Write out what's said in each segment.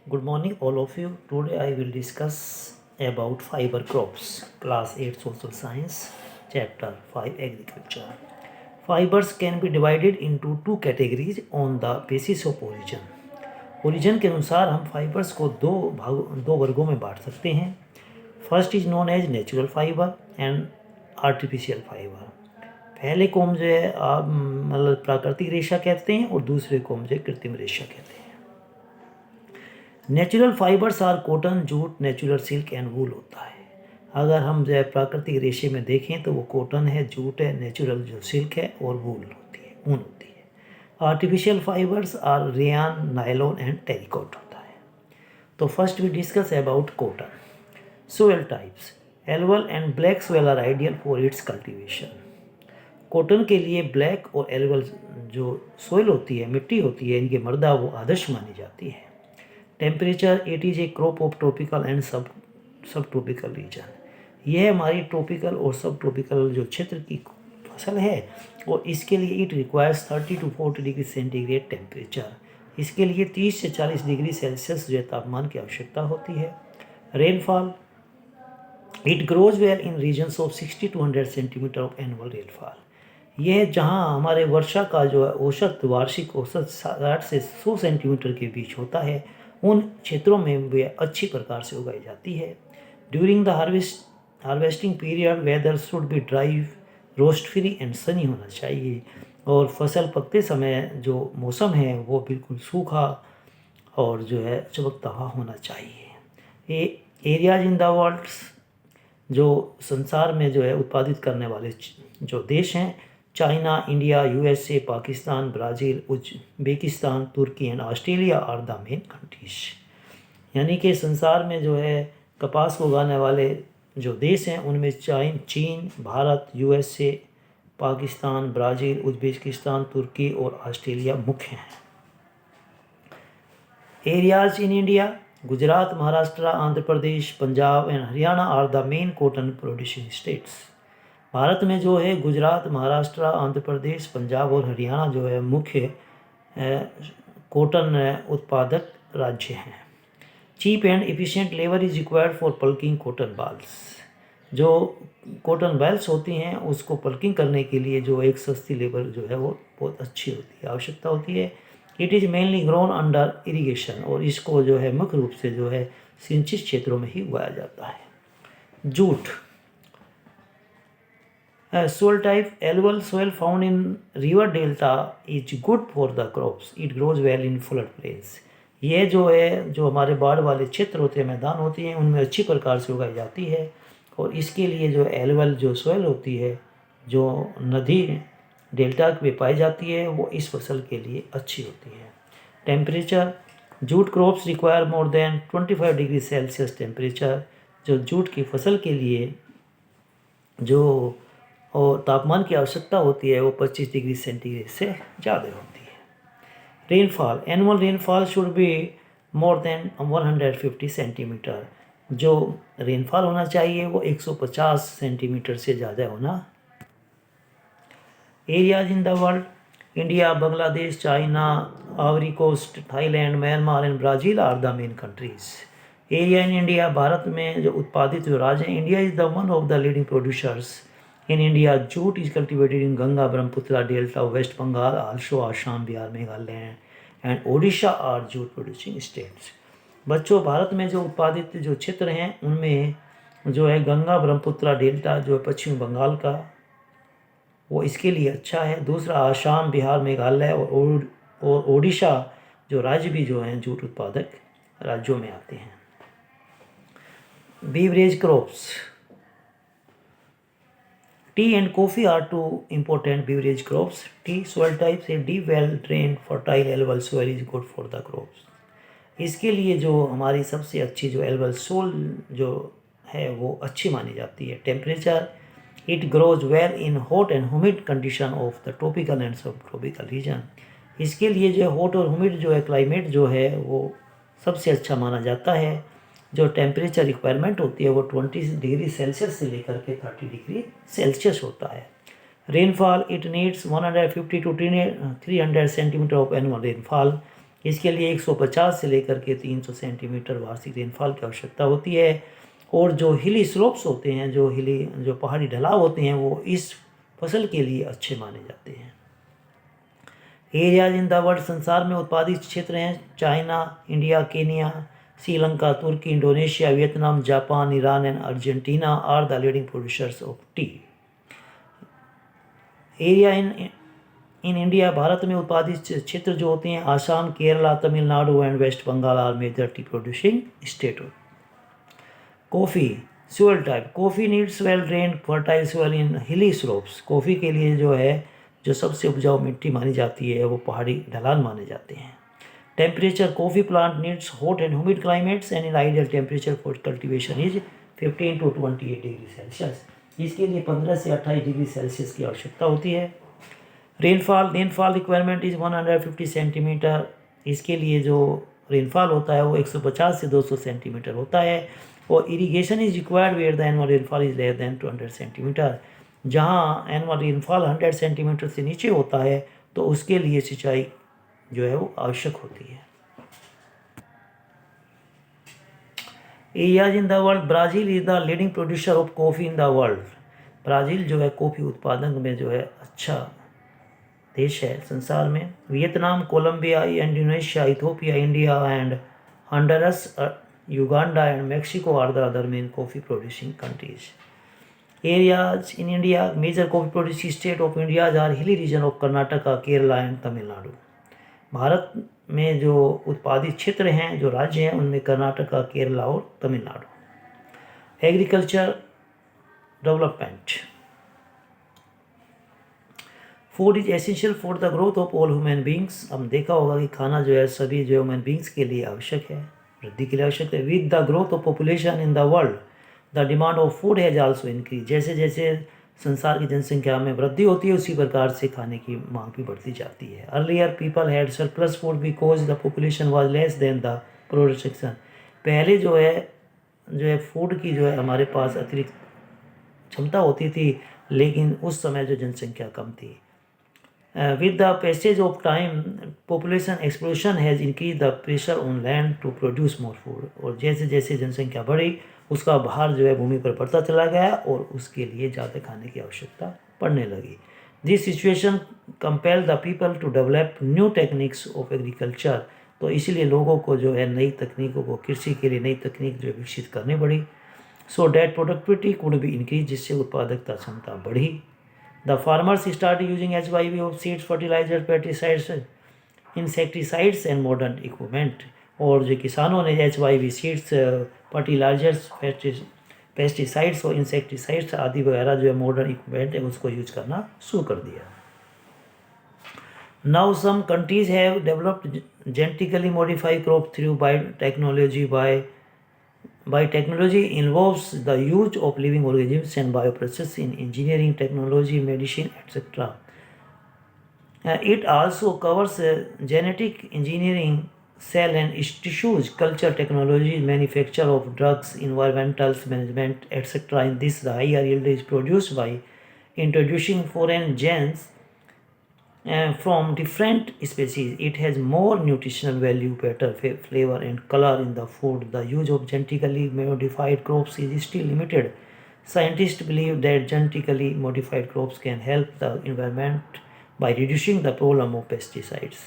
Good morning, all of you. Today I will discuss about fiber crops, class 8 social science, chapter 5 agriculture. Fibers can be divided into two categories on the basis of origin. Origin के अनुसार हम fibres को दो वर्गों में बांट सकते हैं. First is known as natural fibre and artificial fibre. पहले को हम जो है मतलब प्राकृतिक रेशा कहते हैं और दूसरे को हम जो है कृत्रिम रेशा कहते हैं. Natural fibres are cotton, jute, natural silk and wool होता है. अगर हम जो है प्राकृतिक रेशे में देखें तो वो कॉटन है, जूट है, नेचुरल जो सिल्क है और वूल होती है, ऊन होती है. Artificial fibres are rayon, nylon and terrycot होता है. तो first we discuss about cotton. Soil types. Alluvial and black soil are ideal for its cultivation. Cotton के लिए ब्लैक और एल्युवल जो सोयल होती है, मिट्टी होती है, इनकी मृदा वो आदर्श मानी जाती है. Temperature, it is a crop of tropical and सब ट्रॉपिकल रीजन. यह हमारी ट्रॉपिकल और सब ट्रॉपिकल जो क्षेत्र की फसल है और इसके लिए it requires 30 to 40 degree centigrade temperature. इसके लिए 30 से 40 डिग्री सेल्सियस जो तापमान की आवश्यकता होती है. Rainfall, it grows well in regions of 60 to 100 centimetre of annual rainfall. यह जहाँ हमारे वर्षा का जो है औसत वार्षिक औसत 60 से 100 सेंटीमीटर के बीच होता है, उन क्षेत्रों में वे अच्छी प्रकार से उगाई जाती है. During the harvesting period weather should be dry, roast free and Sunny होना चाहिए. और फसल पकते समय जो मौसम है वो बिल्कुल सूखा और जो है चमकता हुआ होना चाहिए. एरियाज इन द वर्ल्ड, जो संसार में जो है उत्पादित करने वाले जो देश हैं, China, India, USA, Pakistan, Brazil, Uzbekistan, Turkey and Australia are the main countries. यानी कि संसार में जो है कपास को उगाने वाले जो देश हैं उनमें चीन, Bharat, USA, Pakistan, Brazil, Uzbekistan, तुर्की और ऑस्ट्रेलिया मुख्य हैं. Areas in India, Gujarat, Maharashtra, Andhra Pradesh, Punjab and Haryana are the main cotton producing states. Bharat में जो है गुजरात, महाराष्ट्र, आंध्र प्रदेश, पंजाब और हरियाणा जो है मुख्य कॉटन उत्पादक राज्य हैं. Cheap and efficient labour is required for plucking cotton bolls. जो कॉटन बाल्स होती हैं उसको पल्किंग करने के लिए जो एक सस्ती लेबर जो है वो बहुत अच्छी होती है, आवश्यकता होती है. It is mainly grown under irrigation, और इसको जो है मुख्य रूप से जो है सिंचित क्षेत्रों में ही उगाया जाता है. Jute. Soil type, alluvial soil found in river delta is good for the crops. It grows well in flood plains. यह जो है जो हमारे बाढ़ वाले क्षेत्र होते हैं, मैदान होते हैं, उनमें अच्छी प्रकार से उगाई जाती है. और इसके लिए जो एलुवियल जो सोयल होती है जो नदी डेल्टा में पाई जाती है वो इस फसल के लिए अच्छी होती है. Temperature, jute crops require more than 25 degree Celsius temperature. जो जूट की फसल के लिए जो और तापमान की आवश्यकता होती है वो 25 डिग्री सेंटीग्रेड से ज़्यादा होती है. Rainfall, annual rainfall should be more than 150 centimetre. जो रेनफॉल होना चाहिए वो 150 सेंटीमीटर से ज़्यादा होना. Areas in the world, India, Bangladesh, China, Ivory Coast, Thailand, Myanmar and Brazil are the main countries. Area in India, Bharat में जो उत्पादित जो राज्य हैं, India is the one of the leading producers. In India, jute is cultivated in Ganga, Brahmaputra Delta, West Bengal, also Assam, Bihar, Meghalaya and Odisha are jute producing states. बच्चों, भारत में जो उत्पादित जो क्षेत्र हैं उनमें जो है गंगा, ब्रह्मपुत्र डेल्टा जो है पश्चिम बंगाल का वो इसके लिए अच्छा है. दूसरा आसाम, बिहार, मेघालय और ओडिशा जो राज्य भी जो हैं जूट उत्पादक राज्यों में आते हैं. Beverage crops. Tea and coffee are two important beverage crops. Tea soil types, a deep, well-drained, fertile alluvial soil is good for the crops. इसके लिए जो हमारी सबसे अच्छी जो alluvial soil जो है वो अच्छी मानी जाती है. Temperature, it grows well in hot and humid condition of the tropical and subtropical region. इसके लिए जो hot और humid जो है क्लाइमेट जो है वो सबसे अच्छा माना जाता है. जो टेम्परेचर रिक्वायरमेंट होती है वो 20 डिग्री सेल्सियस से लेकर के 30 डिग्री सेल्सियस होता है. Rainfall, it needs 150 to 300 centimetre of annual rainfall. इसके लिए 150 से लेकर के 300 सेंटीमीटर वार्षिक रेनफॉल की आवश्यकता होती है। और जो हिली स्लोप्स होते हैं, जो पहाड़ी ढलाव होते हैं, वो इस फसल के लिए अच्छे माने जाते हैं। एरियाज इन द वर्ल्ड, संसार में उत्पादित क्षेत्र हैं China, India, Kenya, Sri Lanka, Turkey, Indonesia, Vietnam, Japan, Iran and Argentina are the leading producers of tea. Area in India, Bharat में उत्पादित क्षेत्र जो होते हैं, Assam, Kerala, Tamil Nadu and West Bengal are major tea producing state. Coffee soil type, coffee needs well drained fertile soil in hilly slopes. Coffee के लिए जो सबसे उपजाऊ मिट्टी मानी जाती है वो पहाड़ी ढलान माने जाते हैं। Temperature, coffee plant needs hot and humid climates and in ideal temperature for cultivation is 15 to 28 degree Celsius. इसके लिए 15 से 28 डिग्री सेल्सियस की आवश्यकता होती है। Rainfall requirement is 150 centimetre. इसके लिए जो रेनफॉल होता है वो 150 से 200 सेंटीमीटर होता है। और irrigation is required where the annual rainfall is less than 200 centimetre. जहाँ एनुअल रेनफॉल 100 सेंटीमीटर से नीचे होता है तो उसके लिए सिंचाई जो है वो आवश्यक होती है। Areas in the world, Brazil is the leading producer of coffee in the world. Brazil जो है कॉफ़ी उत्पादन में जो है अच्छा देश है संसार में। Vietnam, Colombia, Indonesia, Ethiopia, India and Honduras, Uganda and Mexico are the other main coffee producing countries. Areas in India, major coffee producing state of India are hilly region of Karnataka, Kerala and Tamil Nadu. Bharat में जो उत्पादित क्षेत्र हैं, जो राज्य हैं, उनमें कर्नाटका, केरला और Tamil Nadu. Agriculture development, food is essential for the growth of all human beings. हम देखा होगा कि खाना जो है सभी जो ह्यूमन बींग्स के लिए आवश्यक है, वृद्धि के लिए आवश्यक है। With the growth of population in the world the demand of food has also increase. जैसे जैसे संसार की जनसंख्या में वृद्धि होती है उसी प्रकार से खाने की मांग भी बढ़ती जाती है। Earlier people had surplus food because the population was less than the production. पहले जो है फूड की जो है हमारे पास अतिरिक्त क्षमता होती थी, लेकिन उस समय जो जनसंख्या कम थी। With the passage of time, population explosion has increased the pressure on land to produce more food। और जैसे जैसे जनसंख्या बढ़ी उसका भार जो है भूमि पर बढ़ता चला गया और उसके लिए ज़्यादा खाने की आवश्यकता पड़ने लगी। This situation compel the people to develop new techniques of agriculture. तो इसलिए लोगों को जो है नई तकनीकों को, कृषि के लिए नई तकनीक जो विकसित करनी पड़ी। So that productivity could be increase, जिससे उत्पादकता क्षमता बढ़ी। The farmers started using HYV of seeds, fertilizers, pesticides, insecticides and modern equipment। और जो किसानों ने HYV सीड्स, फर्टिलाइजर्स, पेस्टिसाइड्स और इंसेक्टिसाइड्स आदि वगैरह जो है मॉडर्न इक्विपमेंट है उसको यूज करना शुरू कर दिया। Now some countries have developed genetically modified crop through biotechnology. Biotechnology involves the use of living organisms and bioprocess in engineering, technology, medicine, etc. It also covers genetic engineering, cell and tissues, culture technology, manufacture of drugs, environmental management, etc. In this, the higher yield is produced by introducing foreign genes from different species. It has more nutritional value, better flavor and color in the food. The use of genetically modified crops is still limited. Scientists believe that genetically modified crops can help the environment by reducing the problem of pesticides.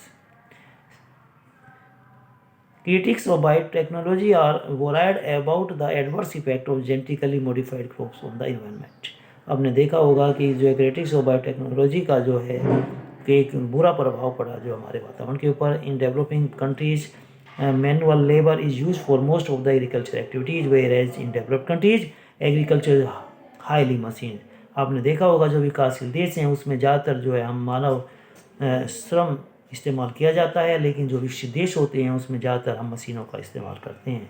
Critics of biotechnology are worried about the adverse effect of genetically modified crops on the environment. आपने देखा होगा कि जो critics of biotechnology का जो है कि एक बुरा प्रभाव पड़ा जो हमारे वातावरण के ऊपर। In developing countries manual labour is use for most of the agriculture activities, where as in developed countries agriculture highly machine. आपने देखा होगा जो विकासशील देश हैं उसमें ज़्यादातर जो है हम मानव श्रम इस्तेमाल किया जाता है, लेकिन जो विकसित देश होते हैं उसमें ज़्यादातर हम मशीनों का इस्तेमाल करते हैं।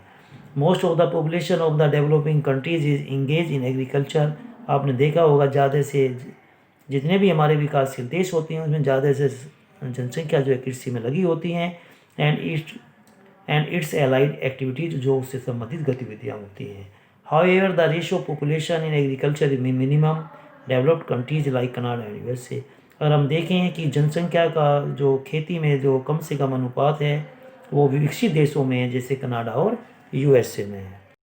Most of the population of the developing countries is engage in agriculture. आपने देखा होगा ज़्यादा से जितने भी हमारे विकासशील देश होते हैं उसमें ज़्यादा से जनसंख्या जो है कृषि में लगी होती हैं। एंड इट्स एलाइड एक्टिविटीज, जो उससे संबंधित गतिविधियाँ होती हैं। However the ratio population in agriculture minimum developed countries like Canada and USA. अगर हम देखें कि जनसंख्या का जो खेती में जो कम से कम अनुपात है वो विकसित देशों में है, जैसे कनाडा और यूएसए में है।